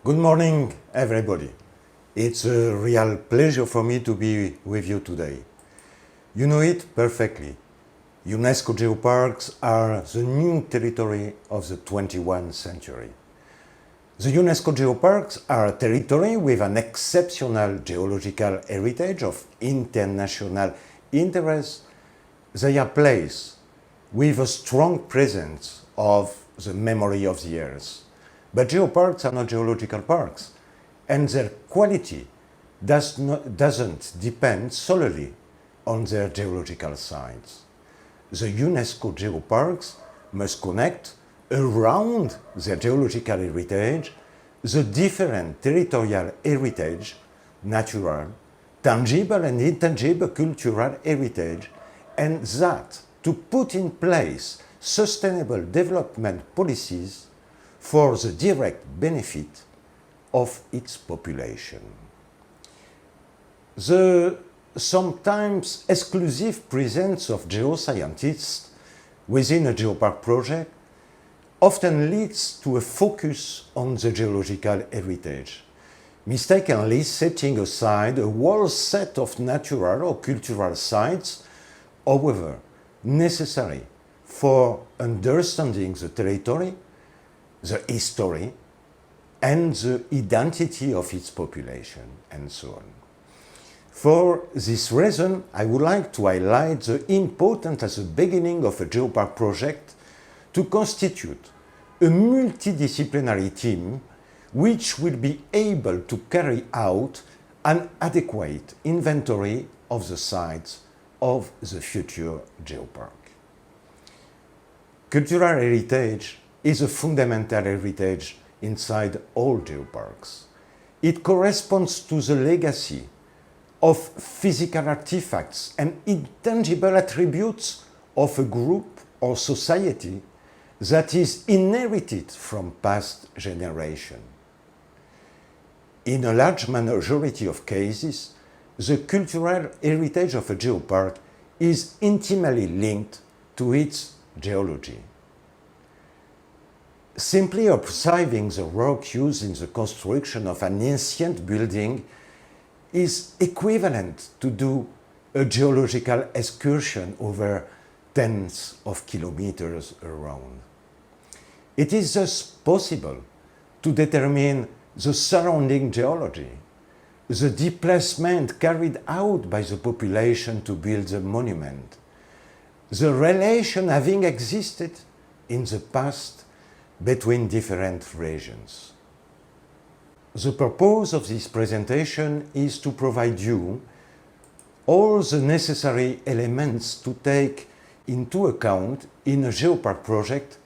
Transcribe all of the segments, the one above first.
Good morning, everybody. It's a real pleasure for me to be with you today. You know it perfectly. UNESCO Geoparks are the new territory of the 21st century. The UNESCO Geoparks are a territory with an exceptional geological heritage of international interest. They are places with a strong presence of the memory of the earth. But geoparks are not geological parks, and their quality doesn't depend solely on their geological sites. The UNESCO Geoparks must connect around their geological heritage the different territorial heritage, natural, tangible and intangible cultural heritage, and that to put in place sustainable development policies for the direct benefit of its population. The sometimes exclusive presence of geoscientists within a geopark project often leads to a focus on the geological heritage, mistakenly setting aside a whole set of natural or cultural sites, however necessary for understanding the territory, the history, and the identity of its population, and so on. For this reason, I would like to highlight the importance at the beginning of a geopark project to constitute a multidisciplinary team which will be able to carry out an adequate inventory of the sites of the future geopark. Cultural heritage is a fundamental heritage inside all geoparks. It corresponds to the legacy of physical artifacts and intangible attributes of a group or society that is inherited from past generations. In a large majority of cases, the cultural heritage of a geopark is intimately linked to its geology. Simply observing the rock used in the construction of an ancient building is equivalent to do a geological excursion over tens of kilometers around. It is thus possible to determine the surrounding geology, the displacement carried out by the population to build the monument, the relation having existed in the past between different regions. The purpose of this presentation is to provide you all the necessary elements to take into account in a geopark project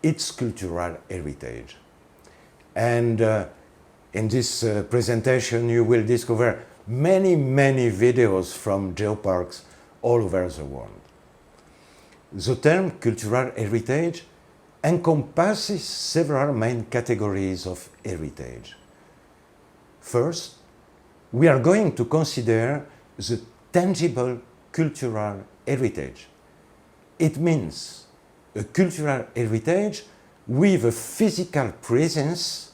its cultural heritage. And in this presentation you will discover many videos from geoparks all over the world. The term cultural heritage encompasses several main categories of heritage. First, we are going to consider the tangible cultural heritage. It means a cultural heritage with a physical presence,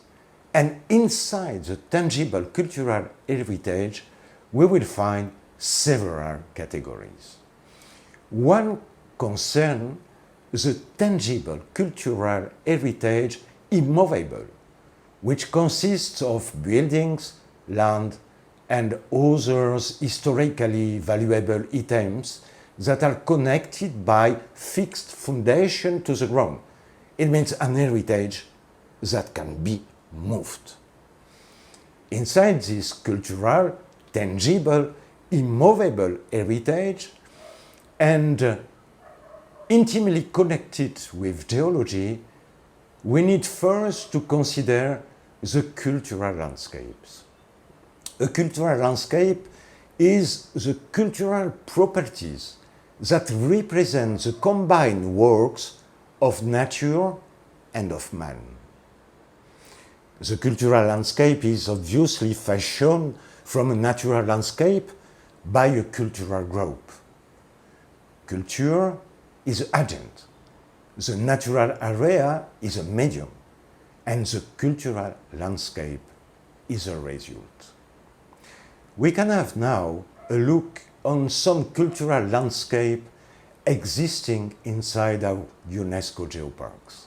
and inside the tangible cultural heritage we will find several categories. One concerns the tangible cultural heritage immovable, which consists of buildings, land, and other historically valuable items that are connected by fixed foundation to the ground. It means an heritage that can be moved. Inside this cultural, tangible, immovable heritage, and intimately connected with geology, we need first to consider the cultural landscapes. A cultural landscape is the cultural properties that represent the combined works of nature and of man. The cultural landscape is obviously fashioned from a natural landscape by a cultural group. Culture is an agent, the natural area is a medium, and the cultural landscape is a result. We can have now a look on some cultural landscape existing inside our UNESCO Geoparks.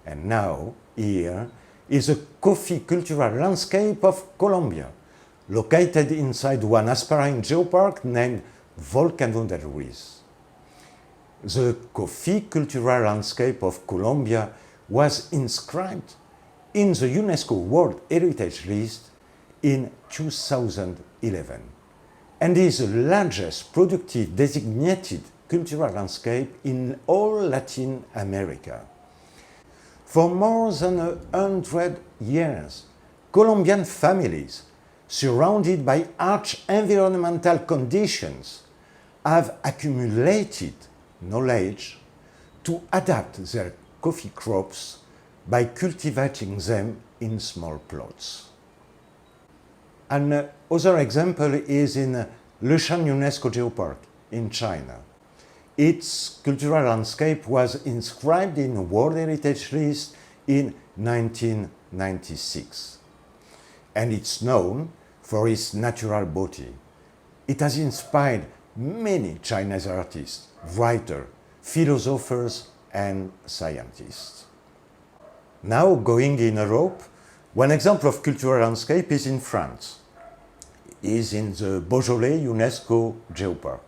And now, here is a coffee cultural landscape of Colombia, located inside one aspiring geopark named Volcano del Ruiz. The coffee cultural landscape of Colombia was inscribed in the UNESCO World Heritage List in 2011 and is the largest productive designated cultural landscape in all Latin America. For more than 100 years, Colombian families, surrounded by harsh environmental conditions, have accumulated knowledge to adapt their coffee crops by cultivating them in small plots. Another example is in Leshan UNESCO Geopark in China. Its cultural landscape was inscribed in the World Heritage List in 1996. And it's known for its natural beauty. It has inspired many Chinese artists, writers, philosophers, and scientists. Now, going in Europe, one example of cultural landscape is in France. It is in the Beaujolais UNESCO Geopark.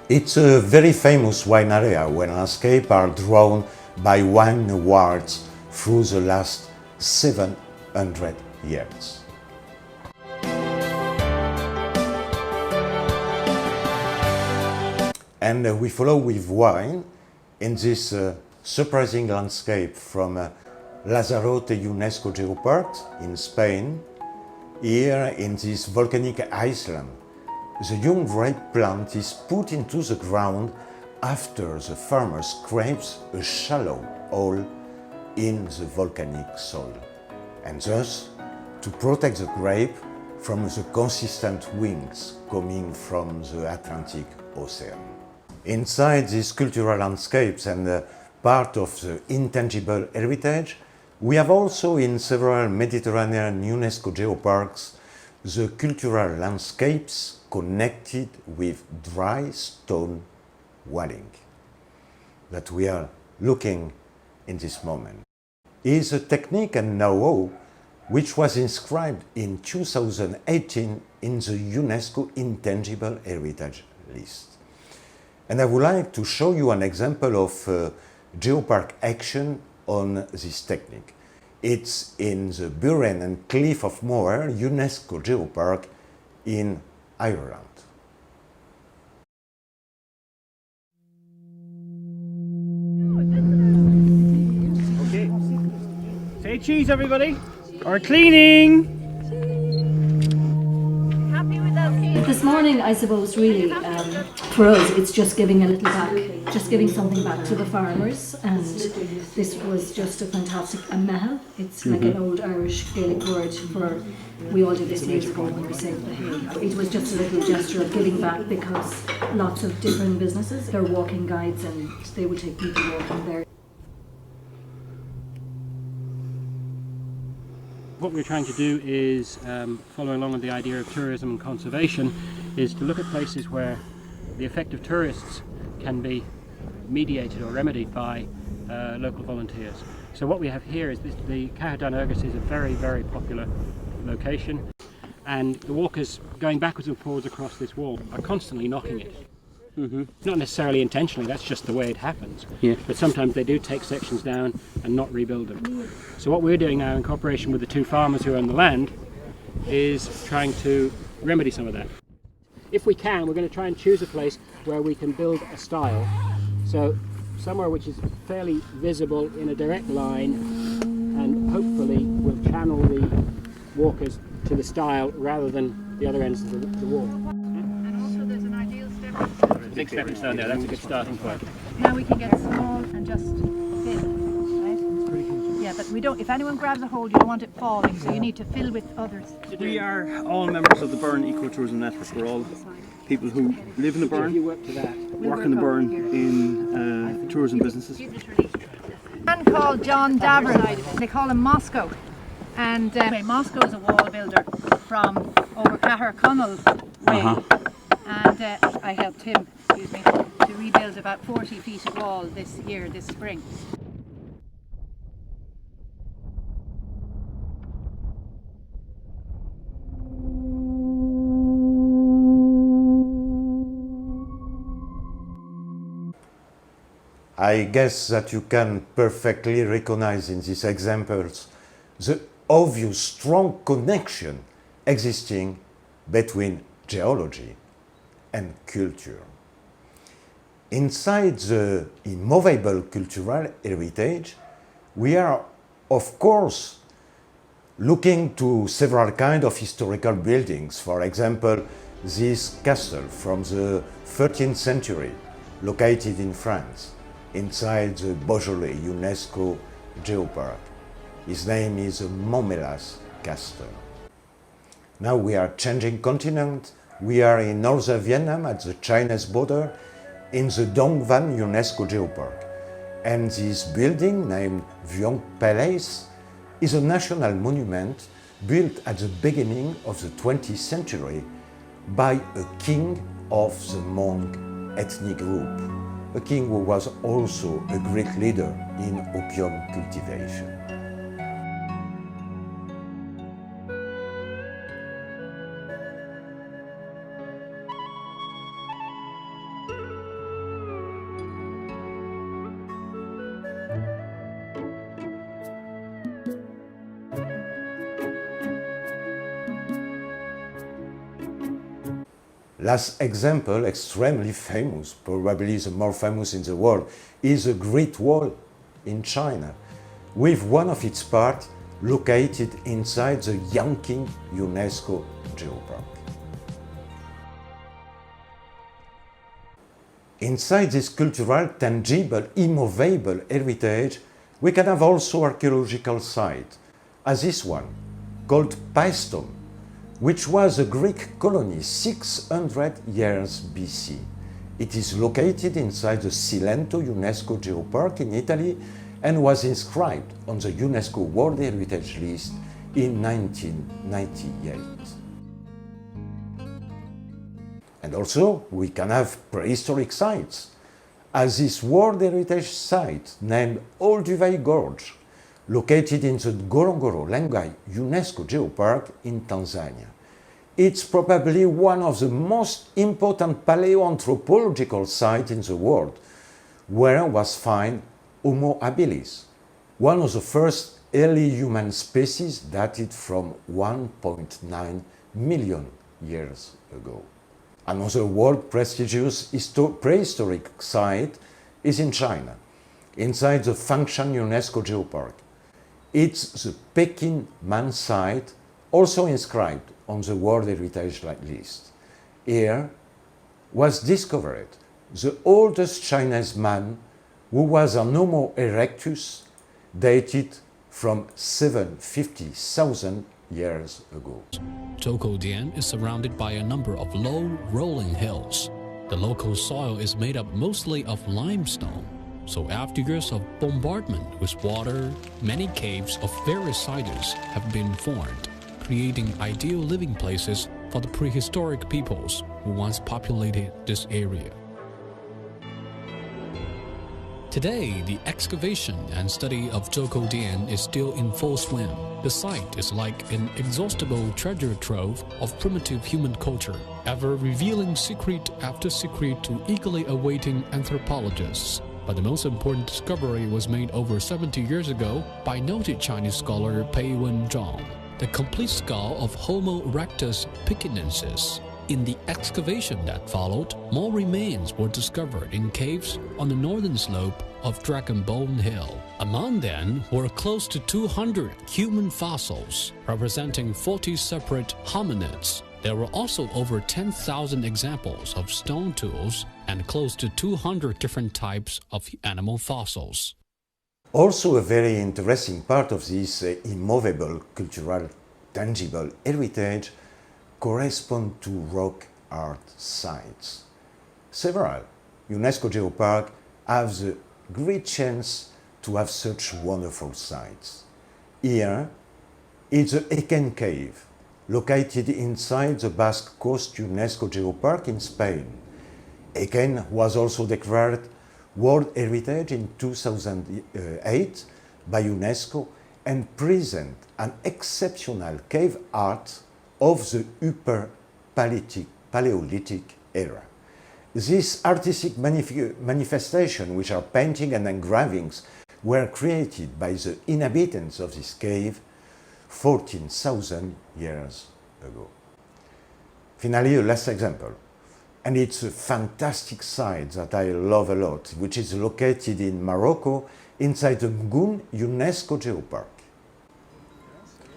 It's a very famous wine area where landscapes are drawn by wine awards through the last 700 years. And we follow with wine in this surprising landscape from Lanzarote UNESCO Geopark in Spain. Here in this volcanic island, the young grape plant is put into the ground after the farmer scrapes a shallow hole in the volcanic soil, and thus to protect the grape from the consistent winds coming from the Atlantic Ocean. Inside these cultural landscapes and part of the intangible heritage, we have also in several Mediterranean UNESCO geoparks the cultural landscapes connected with dry stone walling that we are looking in this moment. It is a technique and know-how which was inscribed in 2018 in the UNESCO Intangible Heritage List. And I would like to show you an example of geopark action on this technique. It's in the Buren and Cliff of Moher UNESCO Geopark in Ireland. Okay. Say cheese, everybody. Or cleaning. This morning, I suppose, really, for us, it's just giving a little back, just giving something back to the farmers. And this was just a fantastic mehel. It's like an old Irish Gaelic word for, we all did this years ago when we saved the hay. It was just a little gesture of giving back because lots of different businesses, they're walking guides and they would take people walking there. What we're trying to do is, following along with the idea of tourism and conservation, is to look at places where the effect of tourists can be mediated or remedied by local volunteers. So what we have here is this, the Caja Dan Urgus is a very, very popular location, and the walkers going backwards and forwards across this wall are constantly knocking it. Not necessarily intentionally, that's just the way it happens. Yeah. But sometimes they do take sections down and not rebuild them. So what we're doing now in cooperation with the two farmers who own the land is trying to remedy some of that. If we can, we're going to try and choose a place where we can build a style. So somewhere which is fairly visible in a direct line, and hopefully will channel the walkers to the style rather than the other ends of the wall. Big stepping stone there, that's a good starting point. Now we can get small and just fit, right? Yeah, but we don't. If anyone grabs a hold, you don't want it falling, so you need to fill with others. We are all members of the Burn Ecotourism Network. We're all people who live in the Burn, work in the Burn in tourism businesses. A man called John Davern, they call him Moscow. And Moscow is a wall builder from over Caherconnell way. And I helped him, to rebuild about 40 feet of wall this year, this spring. I guess that you can perfectly recognize in these examples the obvious strong connection existing between geology and culture. Inside the immovable cultural heritage, we are, of course, looking to several kinds of historical buildings. For example, this castle from the 13th century, located in France, inside the Beaujolais UNESCO Geopark. His name is Montmélas Castle. Now we are changing continent. We are in northern Vietnam at the Chinese border in the Dong Van UNESCO Geopark. And this building named Vuong Palace is a national monument built at the beginning of the 20th century by a king of the Hmong ethnic group, a king who was also a great leader in opium cultivation. Last example, extremely famous, probably the more famous in the world, is the Great Wall in China, with one of its parts located inside the Yanqing UNESCO Geopark. Inside this cultural, tangible, immovable heritage, we can have also archaeological sites, as this one, called Paestum, which was a Greek colony 600 years BC. It is located inside the Cilento UNESCO Geopark in Italy and was inscribed on the UNESCO World Heritage List in 1998. And also, we can have prehistoric sites, as this World Heritage site named Olduvai Gorge, located in the Ngorongoro Lengai UNESCO Geopark in Tanzania. It's probably one of the most important paleoanthropological sites in the world, where was found Homo habilis, one of the first early human species dated from 1.9 million years ago. Another world prestigious prehistoric site is in China, inside the Fangshan UNESCO Geopark. It's the Peking Man site, also inscribed on the World Heritage List. Here was discovered the oldest Chinese man, who was an Homo erectus, dated from 750,000 years ago. Zhoukoudian is surrounded by a number of low, rolling hills. The local soil is made up mostly of limestone, so after years of bombardment with water, many caves of various sizes have been formed, creating ideal living places for the prehistoric peoples who once populated this area. Today, the excavation and study of Zhoukoudian is still in full swing. The site is like an inexhaustible treasure trove of primitive human culture, ever revealing secret after secret to eagerly awaiting anthropologists. But the most important discovery was made over 70 years ago by noted Chinese scholar Pei Wenzhong, the complete skull of Homo erectus pekinensis. In the excavation that followed, more remains were discovered in caves on the northern slope of Dragon Bone Hill. Among them were close to 200 human fossils, representing 40 separate hominids. There were also over 10,000 examples of stone tools and close to 200 different types of animal fossils. Also, a very interesting part of this immovable cultural tangible heritage correspond to rock art sites. Several UNESCO Geoparks have the great chance to have such wonderful sites. Here, it's the Eken Cave, located inside the Basque Coast UNESCO Geopark in Spain. Eken was also declared World Heritage in 2008 by UNESCO and present an exceptional cave art of the Upper Paleolithic era. These artistic manifestations, which are painting and engravings, were created by the inhabitants of this cave 14,000 years ago. Finally, a last example. And it's a fantastic site that I love a lot, which is located in Morocco inside the Mgoun UNESCO Geopark.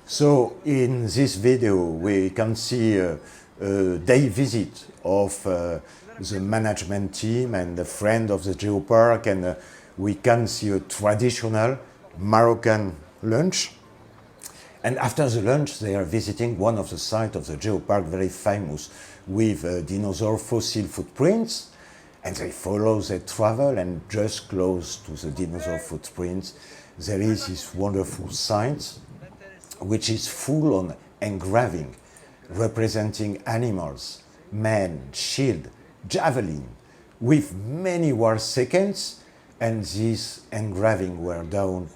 So in this video we can see a day visit of the management team and the friend of the Geopark, and we can see a traditional Moroccan lunch. And after the lunch, they are visiting one of the sites of the Geopark, very famous, with dinosaur fossil footprints. And they follow their travel, and just close to the dinosaur footprints, there is this wonderful site, which is full on engraving, representing animals, men, shield, javelin, with many war seconds, and these engraving were done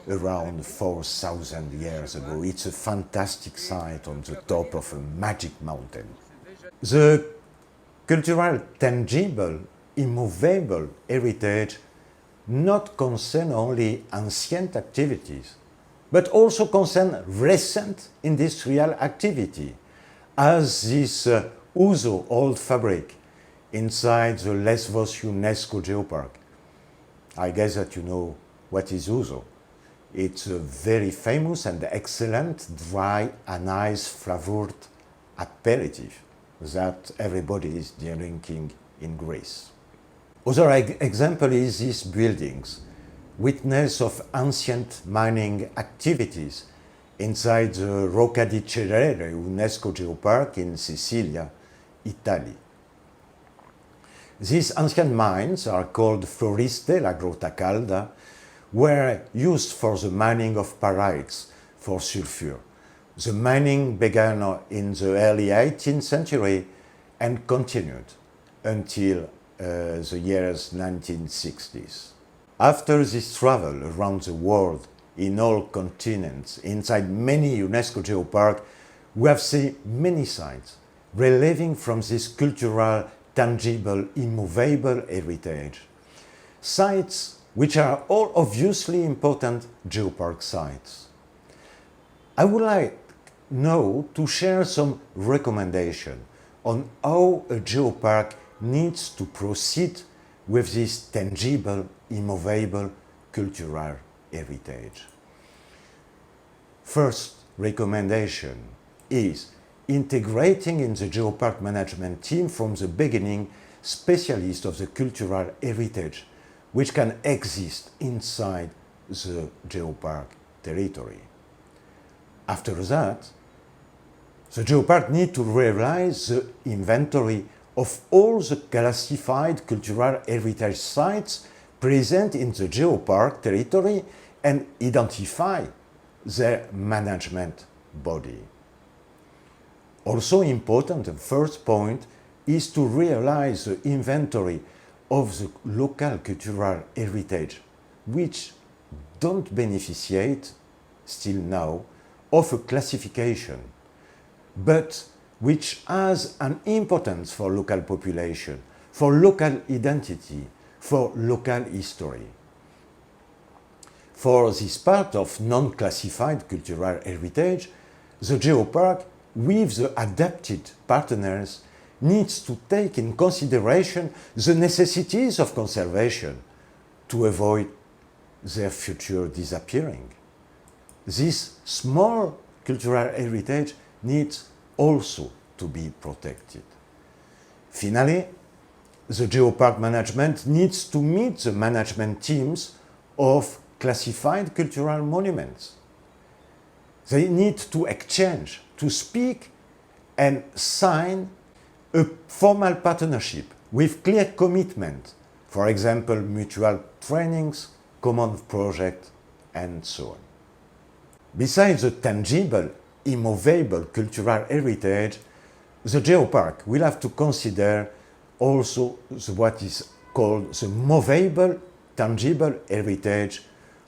around 4,000 years ago. It's a fantastic site on the top of a magic mountain. The cultural, tangible, immovable heritage not concern only ancient activities, but also concern recent industrial activity, as this ouzo old fabric inside the Lesvos UNESCO Geopark. I guess that you know what is ouzo. It's a very famous and excellent dry anise flavored aperitif that everybody is drinking in Greece. Other example is these buildings, witness of ancient mining activities inside the Rocca di Cerere UNESCO Geopark in Sicilia, Italy. These ancient mines are called Floriste la Grotta Calda, were used for the mining of pyrites for sulfur. The mining began in the early 18th century and continued until the years 1960s. After this travel around the world in all continents, inside many UNESCO Geoparks, we have seen many sites reliving from this cultural, tangible, immovable heritage. Sites which are all obviously important geopark sites. I would like now to share some recommendations on how a geopark needs to proceed with this tangible, immovable cultural heritage. First recommendation is integrating in the geopark management team from the beginning specialists of the cultural heritage which can exist inside the geopark territory. After that, the geopark needs to realize the inventory of all the classified cultural heritage sites present in the geopark territory and identify their management body. Also important, the first point, is to realize the inventory of the local cultural heritage, which don't beneficiate, still now, of a classification, but which has an importance for local population, for local identity, for local history. For this part of non-classified cultural heritage, the geopark, with the adapted partners, needs to take in consideration the necessities of conservation to avoid their future disappearing. This small cultural heritage needs also to be protected. Finally, the geopark management needs to meet the management teams of classified cultural monuments. They need to exchange, to speak and sign a formal partnership with clear commitment, for example, mutual trainings, common projects, and so on. Besides the tangible, immovable cultural heritage, the Geopark will have to consider also what is called the movable, tangible heritage,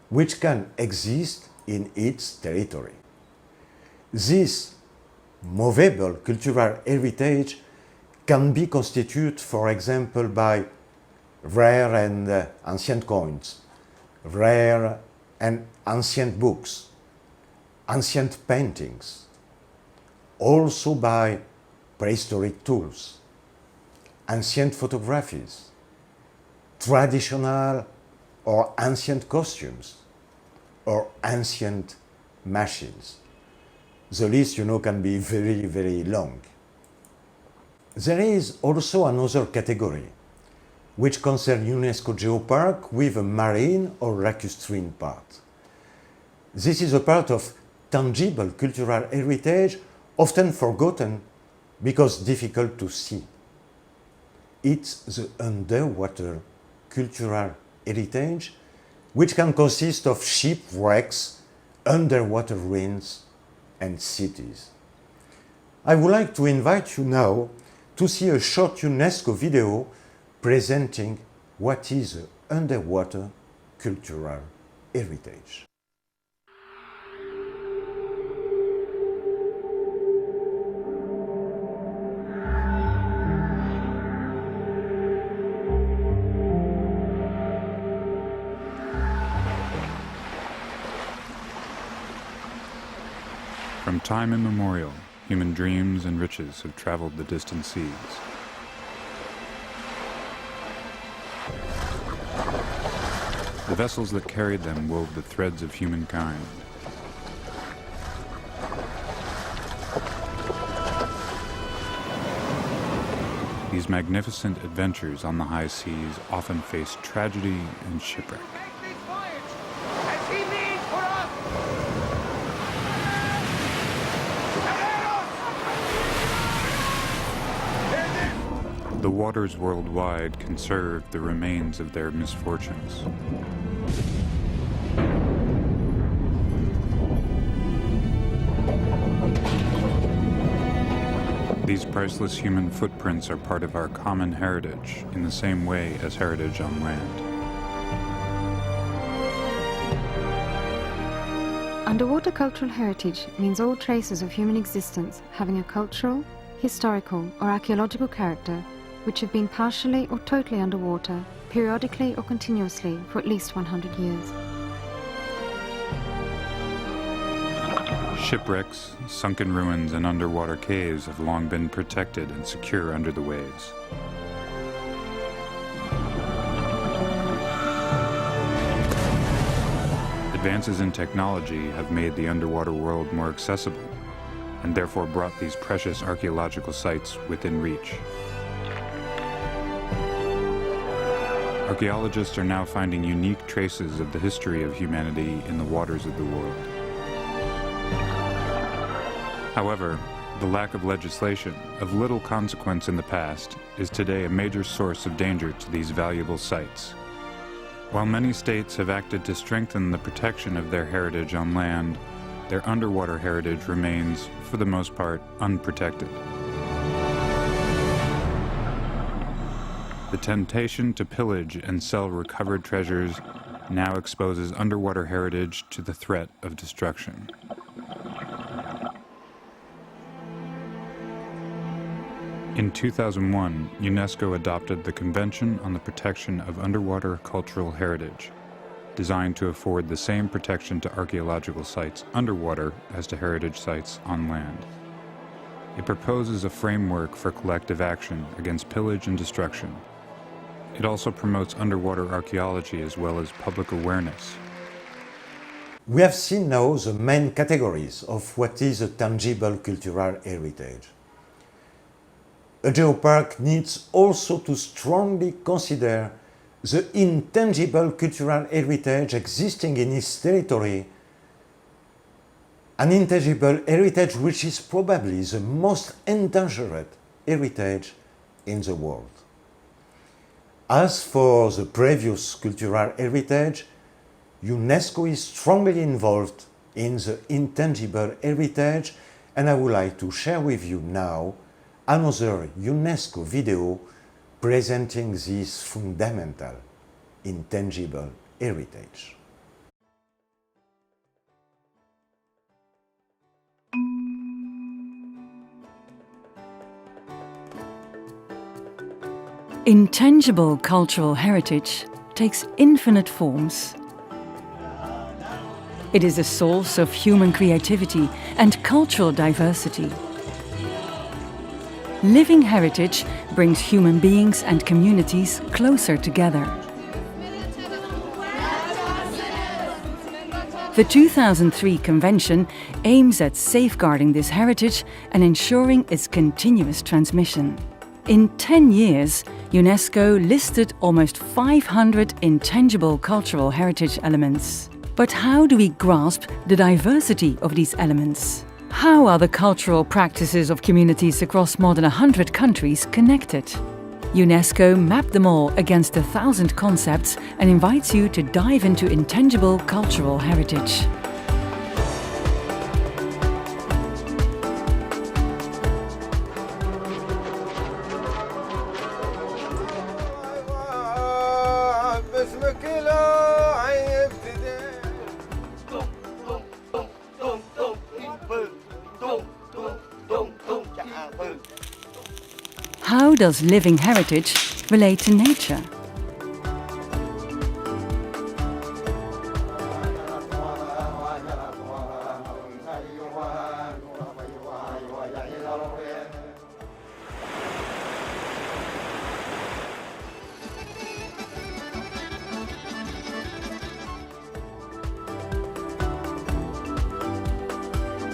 which can exist in its territory. This movable cultural heritage can be constituted, for example, by rare and ancient coins, rare and ancient books, ancient paintings, also by prehistoric tools, ancient photographies, traditional or ancient costumes, or ancient machines. The list, can be very, very long. There is also another category, which concerns UNESCO Geopark with a marine or lacustrine part. This is a part of tangible cultural heritage, often forgotten because difficult to see. It's the underwater cultural heritage, which can consist of shipwrecks, underwater ruins, and cities. I would like to invite you now to see a short UNESCO video presenting what is the underwater cultural heritage. From time immemorial, human dreams and riches have traveled the distant seas. The vessels that carried them wove the threads of humankind. These magnificent adventures on the high seas often face tragedy and shipwreck. The waters worldwide conserve the remains of their misfortunes. These priceless human footprints are part of our common heritage in the same way as heritage on land. Underwater cultural heritage means all traces of human existence having a cultural, historical, or archaeological character which have been partially or totally underwater, periodically or continuously for at least 100 years. Shipwrecks, sunken ruins, and underwater caves have long been protected and secure under the waves. Advances in technology have made the underwater world more accessible, and therefore brought these precious archaeological sites within reach. Archaeologists are now finding unique traces of the history of humanity in the waters of the world. However, the lack of legislation, of little consequence in the past, is today a major source of danger to these valuable sites. While many states have acted to strengthen the protection of their heritage on land, their underwater heritage remains, for the most part, unprotected. The temptation to pillage and sell recovered treasures now exposes underwater heritage to the threat of destruction. In 2001, UNESCO adopted the Convention on the Protection of Underwater Cultural Heritage, designed to afford the same protection to archaeological sites underwater as to heritage sites on land. It proposes a framework for collective action against pillage and destruction. It also promotes underwater archaeology as well as public awareness. We have seen now the main categories of what is a tangible cultural heritage. A geopark needs also to strongly consider the intangible cultural heritage existing in its territory, an intangible heritage which is probably the most endangered heritage in the world. As for the previous cultural heritage, UNESCO is strongly involved in the intangible heritage, and I would like to share with you now another UNESCO video presenting this fundamental intangible heritage. Intangible cultural heritage takes infinite forms. It is a source of human creativity and cultural diversity. Living heritage brings human beings and communities closer together. The 2003 Convention aims at safeguarding this heritage and ensuring its continuous transmission. In 10 years, UNESCO listed almost 500 intangible cultural heritage elements. But how do we grasp the diversity of these elements? How are the cultural practices of communities across more than 100 countries connected? UNESCO mapped them all against 1,000 concepts and invites you to dive into intangible cultural heritage. How does living heritage relate to nature?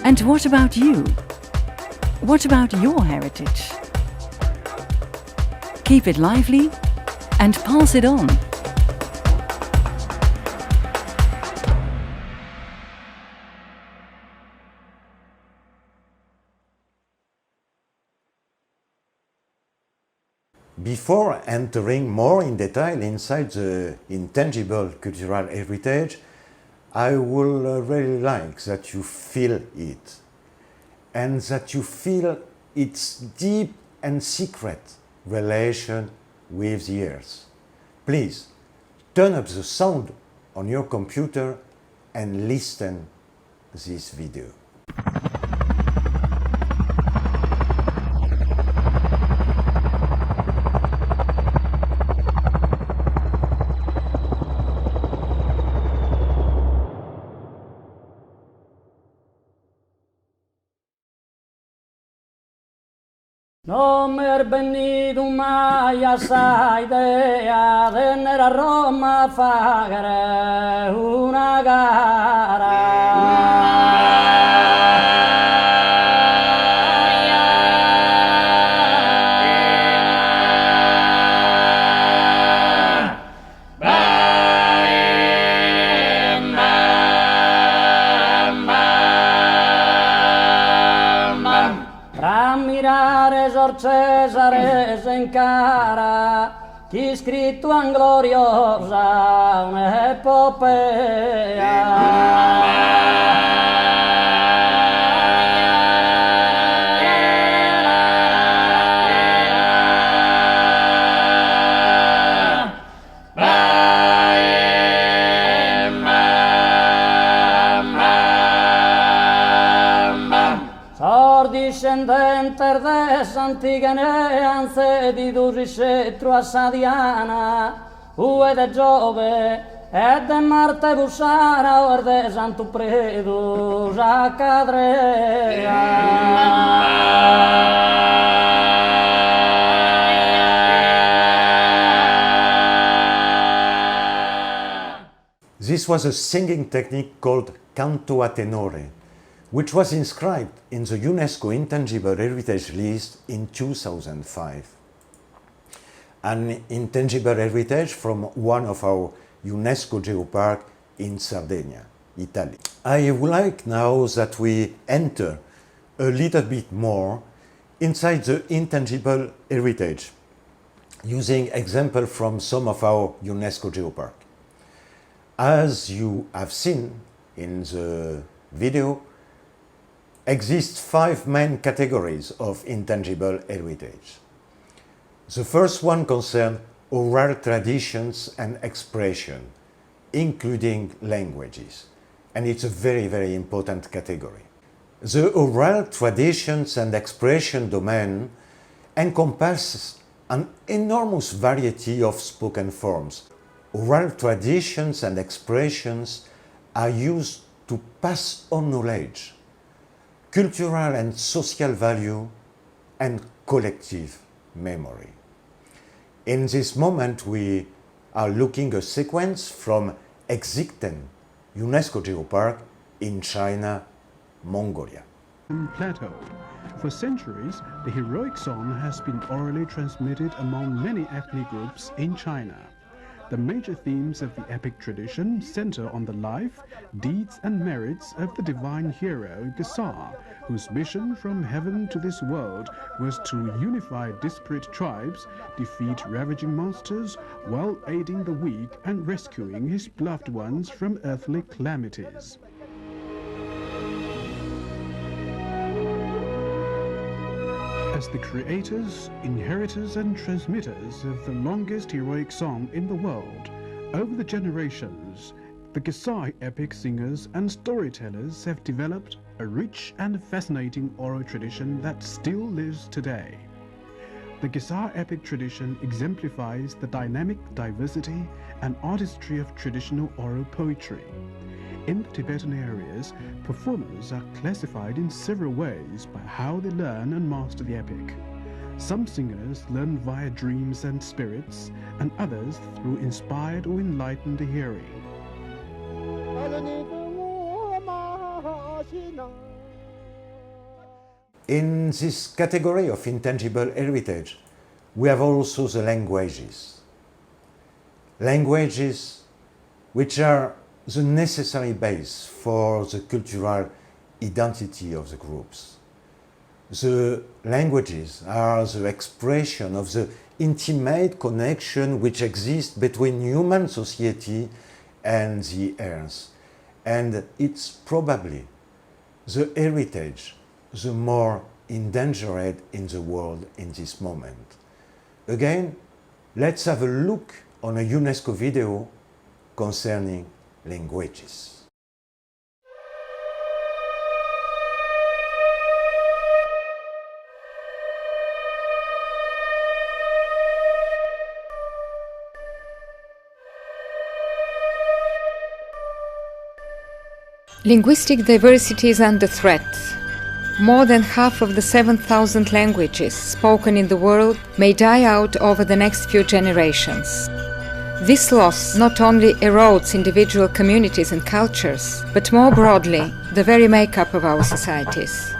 And what about you? What about your heritage? Keep it lively and pass it on. Before entering more in detail inside the intangible cultural heritage, I would really like that you feel it, and that you feel its deep and secret relation with the earth. Please turn up the sound on your computer and listen this video. No me he venido mai a esa idea de tener a Roma fare una gara. Cesare s'incara chi scritto in gloriosa discendente des antiche neanze di tu ricettro a Sadiana, ue de Giove e de Marte Bussara o de Santo Predo This was a singing technique called canto a tenore, which was inscribed in the UNESCO Intangible Heritage List in 2005. an intangible heritage from one of our UNESCO Geopark in Sardinia, Italy. I would like now that we enter a little bit more inside the intangible heritage, using example from some of our UNESCO Geopark. As you have seen in the video, exist 5 main categories of intangible heritage. The first one concerns oral traditions and expression, including languages, and it's a very, very important category. The oral traditions and expression domain encompasses an enormous variety of spoken forms. Oral traditions and expressions are used to pass on knowledge, cultural and social value, and collective memory. In this moment, we are looking at a sequence from Exigten, UNESCO Geopark in China, Mongolia. Plateau. For centuries, the heroic song has been orally transmitted among many ethnic groups in China. The major themes of the epic tradition center on the life, deeds and merits of the divine hero Dinosaur, whose mission from heaven to this world was to unify disparate tribes, defeat ravaging monsters, while aiding the weak and rescuing his beloved ones from earthly calamities. As the creators, inheritors and transmitters of the longest heroic song in the world, over the generations, the Gesai epic singers and storytellers have developed a rich and fascinating oral tradition that still lives today. The Gesai epic tradition exemplifies the dynamic diversity and artistry of traditional oral poetry. In the Tibetan areas, performers are classified in several ways by how they learn and master the epic. Some singers learn via dreams and spirits, and others through inspired or enlightened hearing. In this category of intangible heritage, we have also the languages. Languages which are the necessary base for the cultural identity of the groups. The languages are the expression of the intimate connection which exists between human society and the earth, and it's probably the heritage the more endangered in the world in this moment. Again, let's have a look on a UNESCO video concerning languages. Linguistic diversity is under threat. More than half of the 7,000 languages spoken in the world may die out over the next few generations. This loss not only erodes individual communities and cultures, but more broadly, the very makeup of our societies.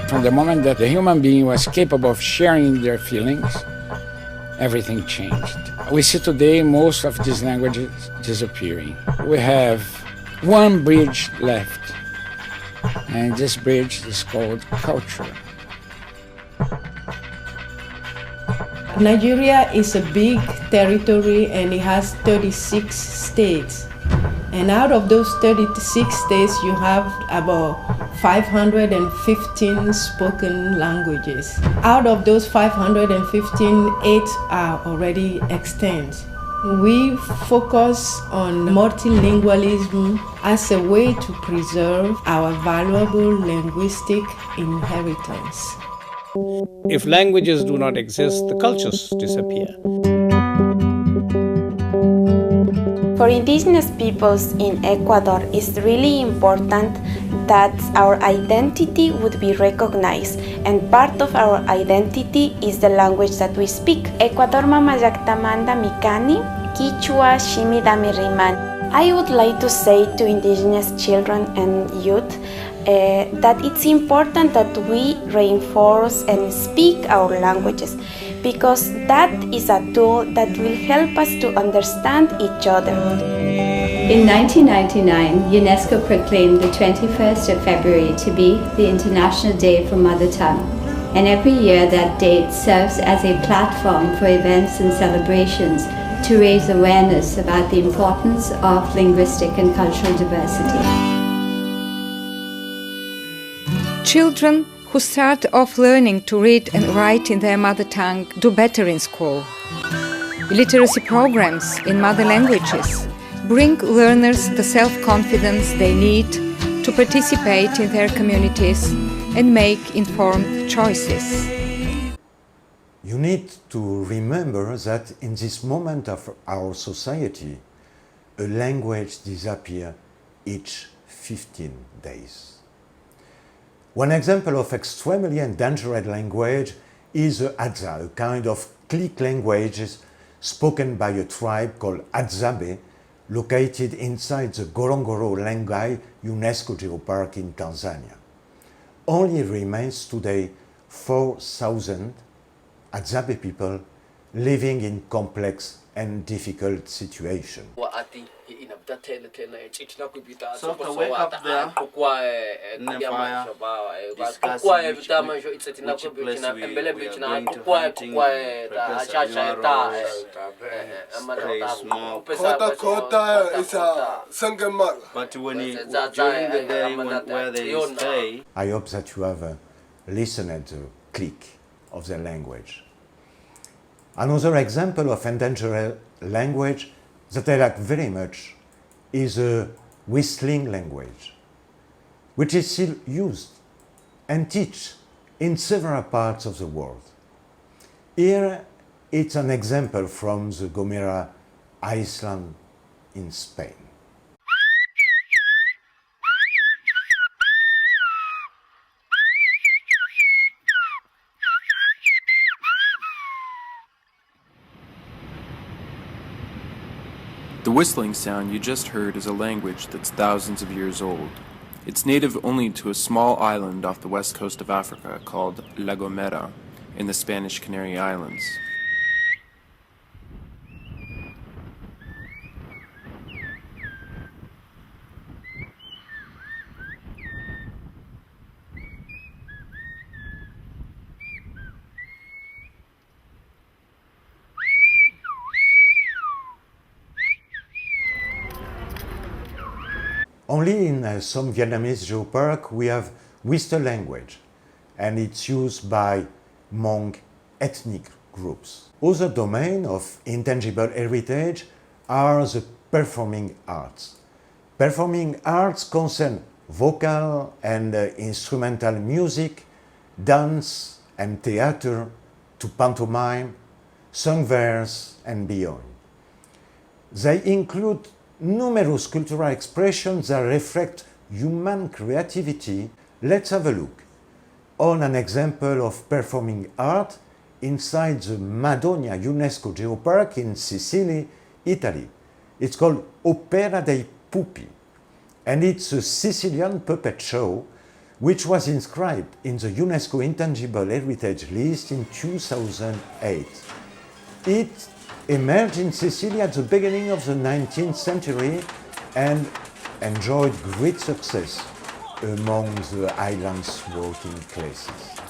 From the moment that the human being was capable of sharing their feelings, everything changed. We see today most of these languages disappearing. We have one bridge left, and this bridge is called culture. Nigeria is a big territory and it has 36 states. And out of those 36 states, you have about 515 spoken languages. Out of those 515, 8 are already extant. We focus on multilingualism as a way to preserve our valuable linguistic inheritance. If languages do not exist, the cultures disappear. For indigenous peoples in Ecuador, it's really important that our identity would be recognized, and part of our identity is the language that we speak. Ecuador mamayaktamanda mikani, Kichwa shimidami riman. I would like to say to indigenous children and youth that it's important that we reinforce and speak our languages, because that is a tool that will help us to understand each other. In 1999, UNESCO proclaimed the 21st of February to be the International Day for Mother Tongue, and every year that date serves as a platform for events and celebrations to raise awareness about the importance of linguistic and cultural diversity. Children who start off learning to read and write in their mother tongue do better in school. Literacy programs in mother languages bring learners the self-confidence they need to participate in their communities and make informed choices. You need to remember that in this moment of our society, a language disappears each 15 days. One example of extremely endangered language is the Hadza, a kind of click language spoken by a tribe called Hadzabe, located inside the Ngorongoro Lengai UNESCO Geopark in Tanzania. Only remains today 4,000 Hadzabe people living in complex and difficult situations. So to wake up there in the fire, discussing which place we are going to hunting, prepare smoke. Kota is a Sangamal. But when during the day where they stay, I hope that you have listened to the click of the language. Another example of endangered language that I like very much is a whistling language, which is still used and taught in several parts of the world. Here, it's an example from the Gomera Island in Spain. The whistling sound you just heard is a language that's thousands of years old. It's native only to a small island off the west coast of Africa called La Gomera in the Spanish Canary Islands. Only in some Vietnamese geopark we have whistle language, and it's used by Hmong ethnic groups. Other domain of intangible heritage are the performing arts. Performing arts concern vocal and instrumental music, dance and theater, to pantomime, song verse and beyond. They include numerous cultural expressions that reflect human creativity. Let's have a look on an example of performing art inside the Madonna UNESCO Geopark in Sicily, Italy. It's called Opera dei Pupi, and it's a Sicilian puppet show which was inscribed in the UNESCO Intangible Heritage list in 2008. It emerged in Sicily at the beginning of the 19th century and enjoyed great success among the island's working classes.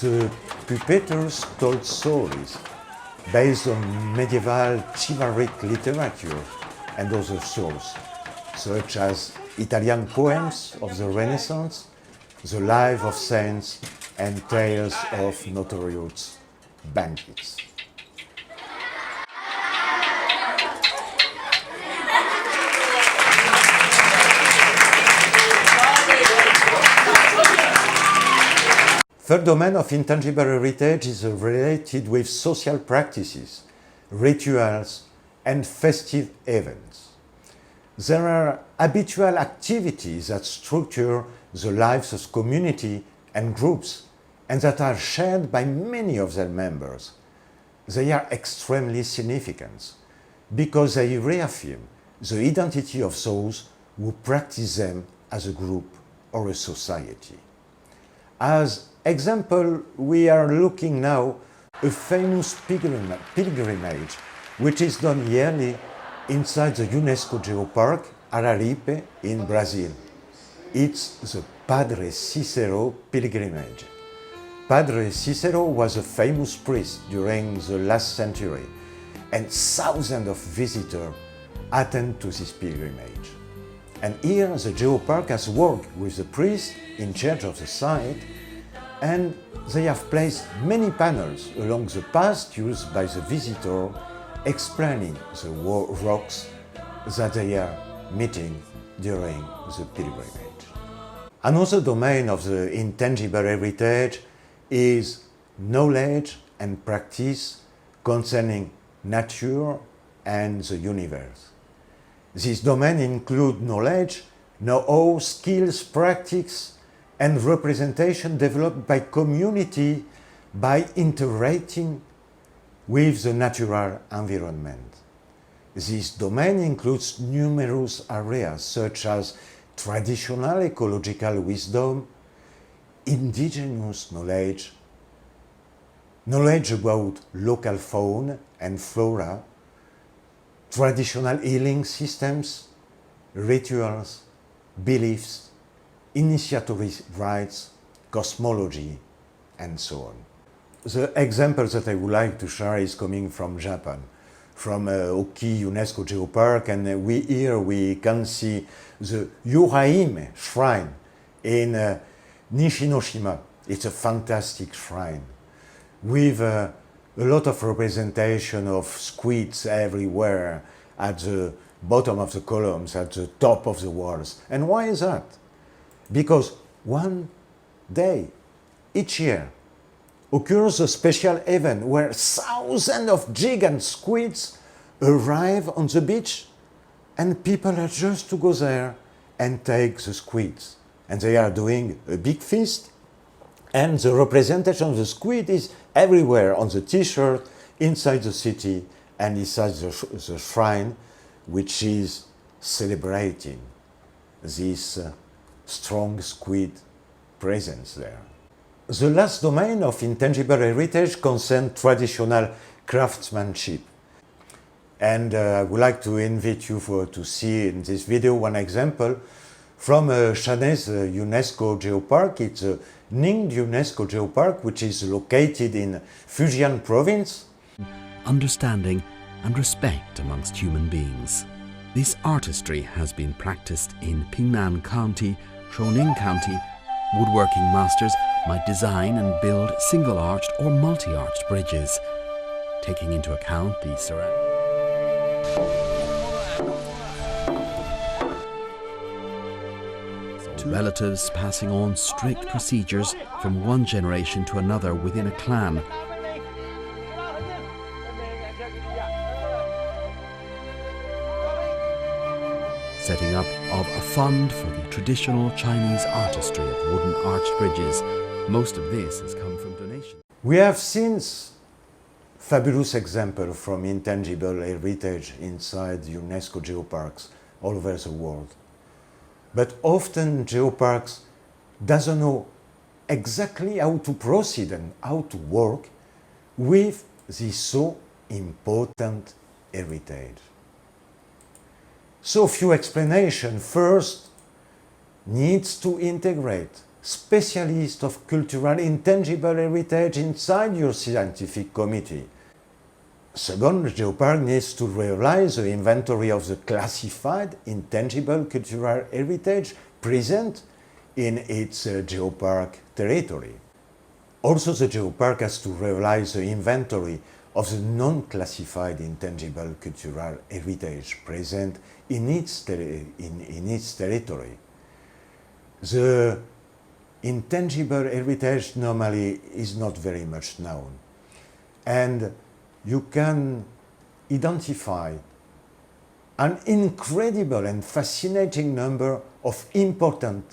The puppeteers told stories based on medieval chivalric literature and other sources, such as Italian poems of the Renaissance, the lives of saints, and tales of notorious bandits. Third domain of intangible heritage is related with social practices, rituals, and festive events. There are habitual activities that structure the lives of community and groups and that are shared by many of their members. They are extremely significant because they reaffirm the identity of those who practice them as a group or a society. As example, we are looking now a famous pilgrimage which is done yearly inside the UNESCO Geopark Araripe in Brazil. It's the Padre Cicero pilgrimage. Padre Cicero was a famous priest during the last century, and thousands of visitors attend to this pilgrimage. And here the Geopark has worked with the priest in charge of the site, and they have placed many panels along the path used by the visitor, explaining the rocks that they are meeting during the pilgrimage. Another domain of the intangible heritage is knowledge and practice concerning nature and the universe. This domain includes knowledge, know-how, skills, practice, and representation developed by community by interacting with the natural environment. This domain includes numerous areas such as traditional ecological wisdom, indigenous knowledge, knowledge about local fauna and flora, traditional healing systems, rituals, beliefs, initiatory rites, cosmology, and so on. The example that I would like to share is coming from Japan, from Oki UNESCO Geopark, and here we can see the Yuraime shrine in Nishinoshima. It's a fantastic shrine with a lot of representation of squids everywhere at the bottom of the columns, at the top of the walls. And why is that? Because one day, each year, occurs a special event where thousands of gigant squids arrive on the beach, and people are just to go there and take the squids. And they are doing a big feast, and the representation of the squid is everywhere on the t-shirt, inside the city, and inside the shrine, which is celebrating this strong squid presence there. The last domain of intangible heritage concerns traditional craftsmanship. And I would like to invite you to see in this video one example from Chanet's UNESCO Geopark. It's a Ning UNESCO Geopark, which is located in Fujian province. Understanding and respect amongst human beings. This artistry has been practiced in Pingnan County, Shoning County. Woodworking masters might design and build single-arched or multi-arched bridges, taking into account the surrounding. Relatives passing on strict procedures from one generation to another within a clan. Setting up of a fund for the traditional Chinese artistry of wooden arched bridges. Most of this has come from donations. We have seen fabulous examples from intangible heritage inside UNESCO geoparks all over the world. But often geoparks doesn't know exactly how to proceed and how to work with this so important heritage. So few explanations. First, needs to integrate specialists of cultural intangible heritage inside your scientific committee. Second, Geopark needs to realize the inventory of the classified intangible cultural heritage present in its Geopark territory. Also, the Geopark has to realize the inventory of the non-classified intangible cultural heritage present in its territory. The intangible heritage normally is not very much known, and you can identify an incredible and fascinating number of important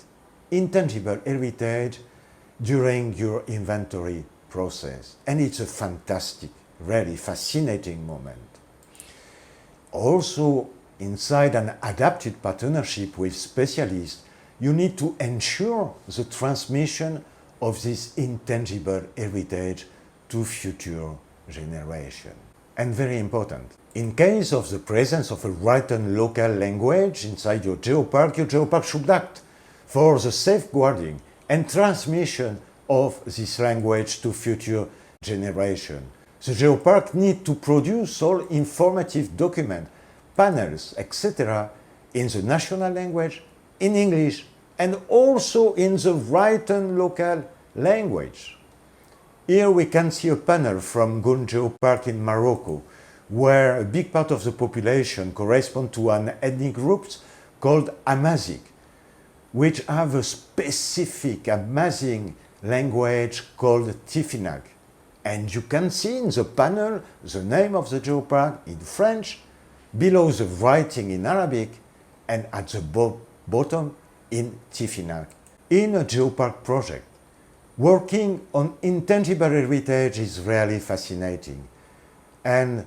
intangible heritage during your inventory process. And it's a fantastic, really fascinating moment. Also, inside an adapted partnership with specialists, you need to ensure the transmission of this intangible heritage to future generations. And very important, in case of the presence of a written local language inside your geopark should act for the safeguarding and transmission of this language to future generations. The geopark needs to produce all informative documents, panels, etc. in the national language, in English, and also in the written local language. Here we can see a panel from Goun Geopark in Morocco, where a big part of the population corresponds to an ethnic group called Amazigh, which have a specific Amazigh language called Tifinagh. And you can see in the panel the name of the geopark in French, below the writing in Arabic, and at the bottom in Tifinagh. In a geopark project, working on intangible heritage is really fascinating. And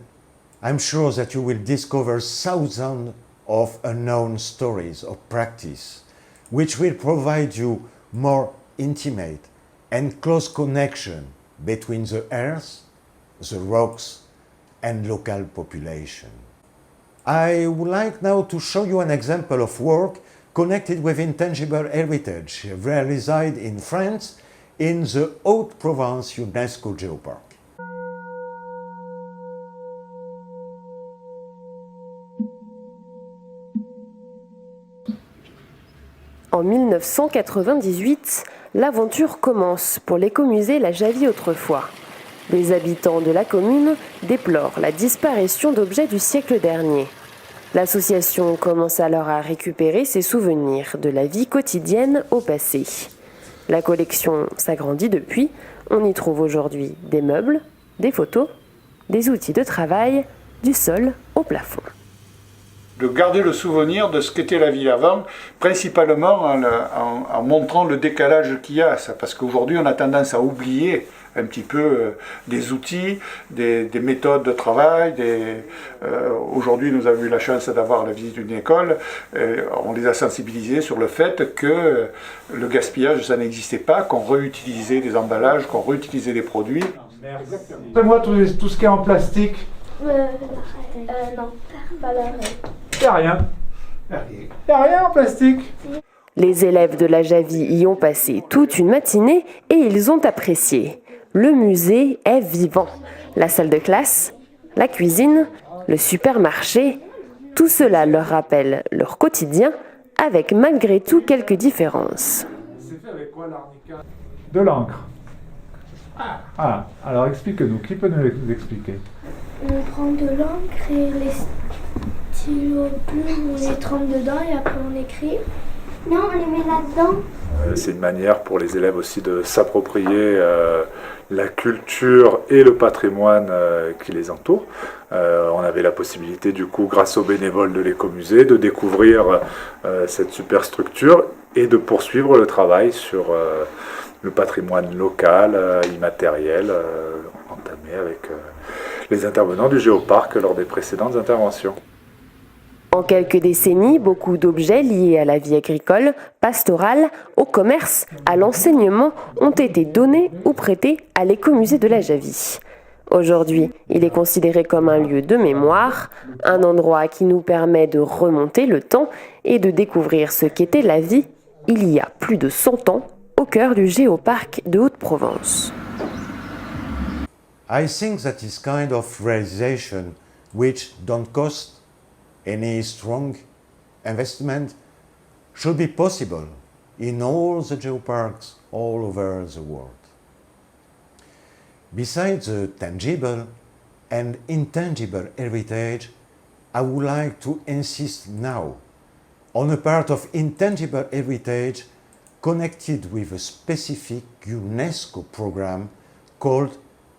I'm sure that you will discover thousands of unknown stories of practice, which will provide you more intimate and close connection between the earth, the rocks, and local population. I would like now to show you an example of work connected with intangible heritage realized in France in the Haute-Provence UNESCO Geopark. En 1998, l'aventure commence pour l'écomusée La Javie autrefois. Les habitants de la commune déplorent la disparition d'objets du siècle dernier. L'association commence alors à récupérer ses souvenirs de la vie quotidienne au passé. La collection s'agrandit depuis. On y trouve aujourd'hui des meubles, des photos, des outils de travail, du sol au plafond. De garder le souvenir de ce qu'était la ville avant, principalement en montrant le décalage qu'il y a. Parce qu'aujourd'hui, on a tendance à oublier un petit peu des outils, des méthodes de travail. Aujourd'hui, nous avons eu la chance d'avoir la visite d'une école. On les a sensibilisés sur le fait que le gaspillage, ça n'existait pas, qu'on réutilisait des emballages, qu'on réutilisait des produits. Moi, tout ce qui est en plastique. Non, pas là. Il n'y a rien. Il n'y a rien en plastique. Les élèves de la Javie y ont passé toute une matinée et ils ont apprécié. Le musée est vivant. La salle de classe, la cuisine, le supermarché, tout cela leur rappelle leur quotidien avec malgré tout quelques différences. C'est fait avec quoi l'arnica ? De l'encre. Ah, alors explique-nous, qui peut nous expliquer ? On prend de l'encre et les stylos bleus, on les trempe dedans et après on écrit. Non, on les met là-dedans. C'est une manière pour les élèves aussi de s'approprier la culture et le patrimoine qui les entoure. On avait la possibilité du coup, grâce aux bénévoles de l'écomusée, de découvrir cette superstructure et de poursuivre le travail sur le patrimoine local, immatériel, entamé avec les intervenants du Géopark lors des précédentes interventions. En quelques décennies, beaucoup d'objets liés à la vie agricole, pastorale, au commerce, à l'enseignement ont été donnés ou prêtés à l'écomusée de la Javie. Aujourd'hui, il est considéré comme un lieu de mémoire, un endroit qui nous permet de remonter le temps et de découvrir ce qu'était la vie il y a plus de 100 ans au cœur du Géopark de Haute-Provence. I think that this kind of realization, which don't cost any strong investment, should be possible in all the geoparks all over the world. Besides the tangible and intangible heritage, I would like to insist now on a part of intangible heritage connected with a specific UNESCO program called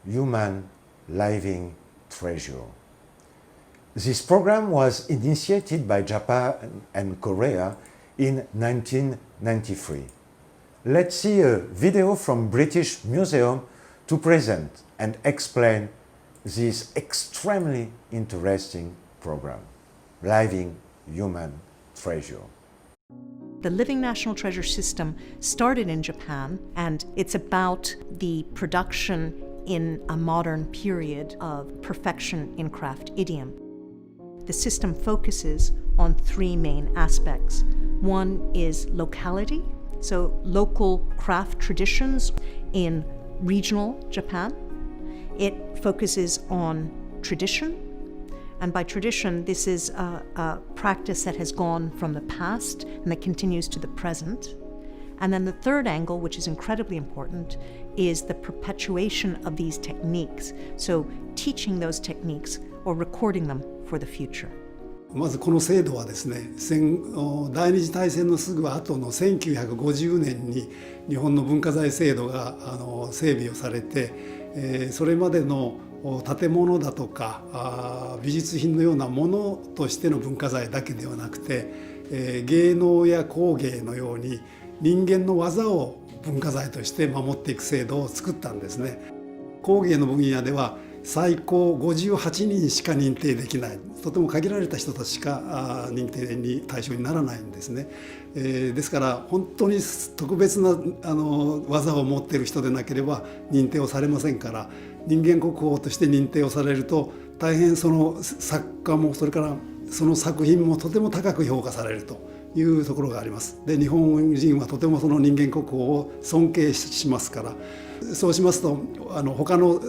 Human Living Treasure. This program was initiated by Japan and Korea in 1993. Let's see a video from British Museum to present and explain this extremely interesting program, Living Human Treasure. The Living National Treasure system started in Japan, and it's about the production in a modern period of perfection in craft idiom. The system focuses on three main aspects. One is locality, so local craft traditions in regional Japan. It focuses on tradition, and by tradition, this is a practice that has gone from the past and that continues to the present. And then the third angle, which is incredibly important, is the perpetuation of these techniques. So teaching those techniques or recording them for the future. まずこの制度はですね、第二次大戦のすぐ後の1950年に日本の文化財制度が整備をされて、それまでの建物だとか美術品のようなものとしての文化財だけではなくて、芸能や工芸のように人間の技を文化財として守っていく制度を作ったんですね。工芸の分野では最高58人しか認定できない、とても限られた人たちしか認定に対象にならないんですね。ですから本当に特別な技を持っている人でなければ認定をされませんから、人間国宝として認定をされると大変その作家もそれからその作品もとても高く評価されるというところがあります。で、日本人はとてもその人間国宝を尊敬しますから、そうしますと他の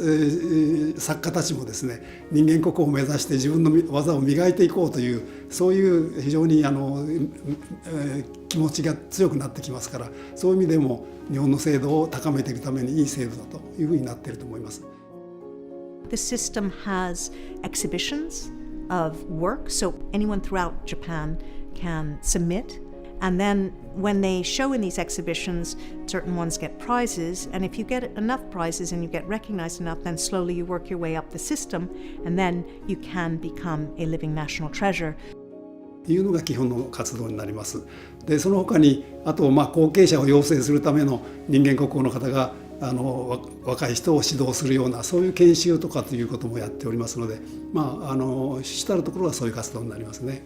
作家たちもですね、人間国宝を目指して自分の技を磨いていこうというそういう非常に気持ちが強くなってきますから、そういう意味でも日本の制度を高めていくためにいい制度だというふうになっていると思います。The system has exhibitions of work, so anyone throughout Japan can submit. And then when they show in these exhibitions, certain ones get prizes. And if you get enough prizes and you get recognized enough, then slowly you work your way up the system, and then you can become a living national treasure. というのが基本の活動になります。で、その他にあと後継者を養成するための人間国宝の方が若い人を指導するようなそういう研修とかということもやっておりますので、主たるところはそういう活動になりますね。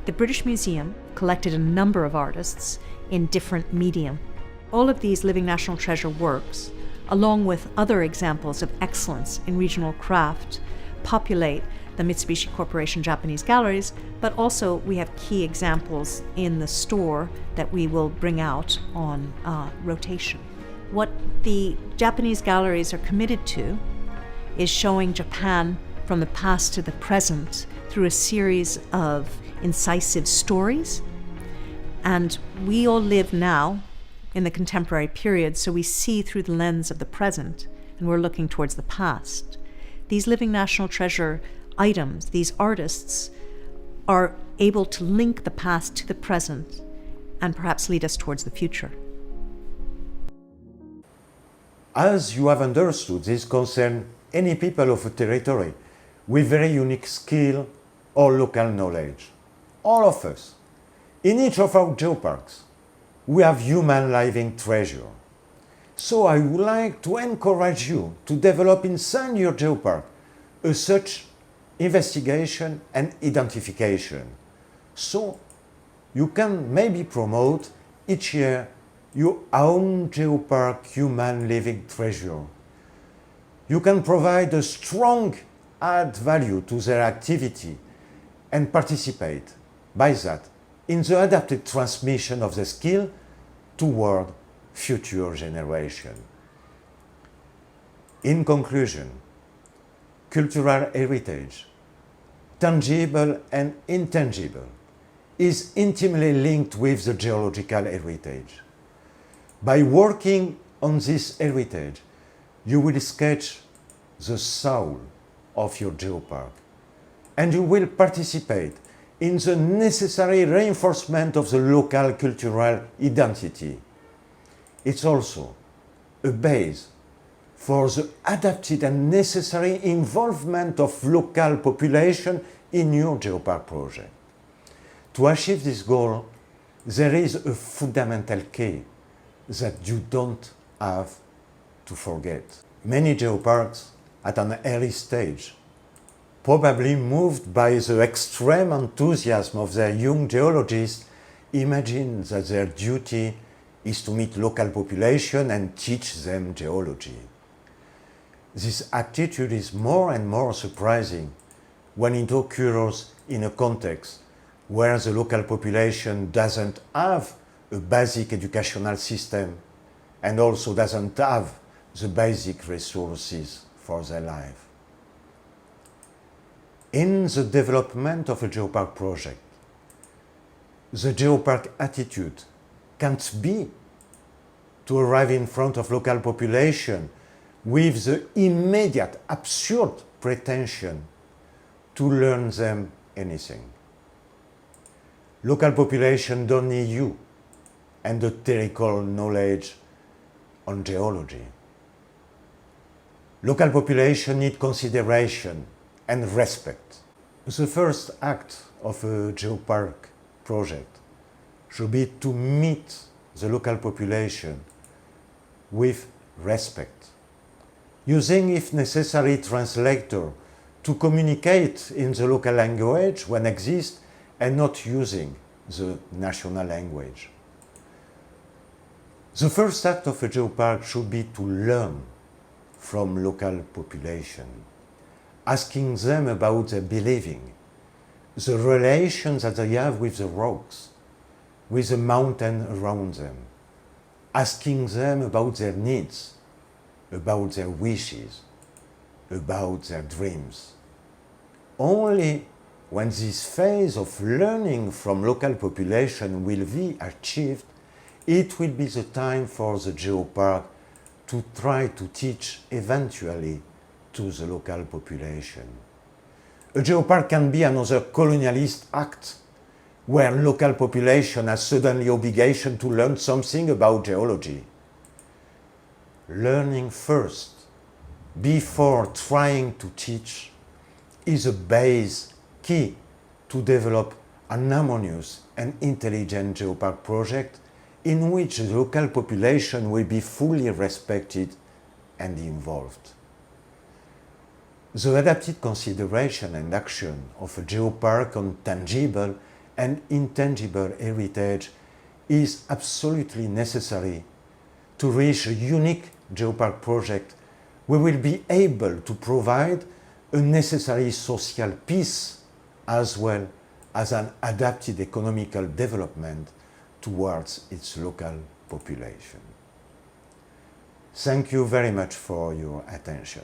The British Museum collected a number of artists in different medium. All of these Living National Treasure works, along with other examples of excellence in regional craft, populate the Mitsubishi Corporation Japanese galleries, but also we have key examples in the store that we will bring out on rotation. What the Japanese galleries are committed to is showing Japan from the past to the present through a series of incisive stories. And we all live now in the contemporary period, so we see through the lens of the present, and we're looking towards the past. These Living National Treasure items, these artists, are able to link the past to the present and perhaps lead us towards the future. As you have understood, this concerns any people of a territory with very unique skill or local knowledge. All of us, in each of our geoparks, we have human living treasure. So I would like to encourage you to develop inside your geopark a such investigation and identification. So you can maybe promote each year your own geopark human living treasure. You can provide a strong add value to their activity and participate by that in the adapted transmission of the skill toward future generation. In conclusion, cultural heritage, tangible and intangible, is intimately linked with the geological heritage. By working on this heritage, you will sketch the soul of your geopark, and you will participate in the necessary reinforcement of the local cultural identity. It's also a base for the adapted and necessary involvement of local population in your geopark project. To achieve this goal, there is a fundamental key that you don't have to forget. Many geoparks at an early stage, probably moved by the extreme enthusiasm of their young geologists, imagine that their duty is to meet local population and teach them geology. This attitude is more and more surprising when it occurs in a context where the local population doesn't have a basic educational system and also doesn't have the basic resources for their life. In the development of a geopark project, the geopark attitude can't be to arrive in front of local population with the immediate absurd pretension to learn them anything. Local population don't need you and the theoretical knowledge on geology. Local population need consideration and respect. The first act of a geopark project should be to meet the local population with respect, using, if necessary, translator to communicate in the local language when exist and not using the national language. The first act of a geopark should be to learn from local population, asking them about their believing, the relations that they have with the rocks, with the mountain around them, asking them about their needs, about their wishes, about their dreams. Only when this phase of learning from local population will be achieved, it will be the time for the geopark to try to teach eventually to the local population. A geopark can be another colonialist act where local population has suddenly obligation to learn something about geology. Learning first, before trying to teach, is a base key to develop an harmonious and intelligent geopark project in which the local population will be fully respected and involved. The adapted consideration and action of a geopark on tangible and intangible heritage is absolutely necessary to reach a unique geopark project we will be able to provide a necessary social peace as well as an adapted economical development towards its local population. Thank you very much for your attention.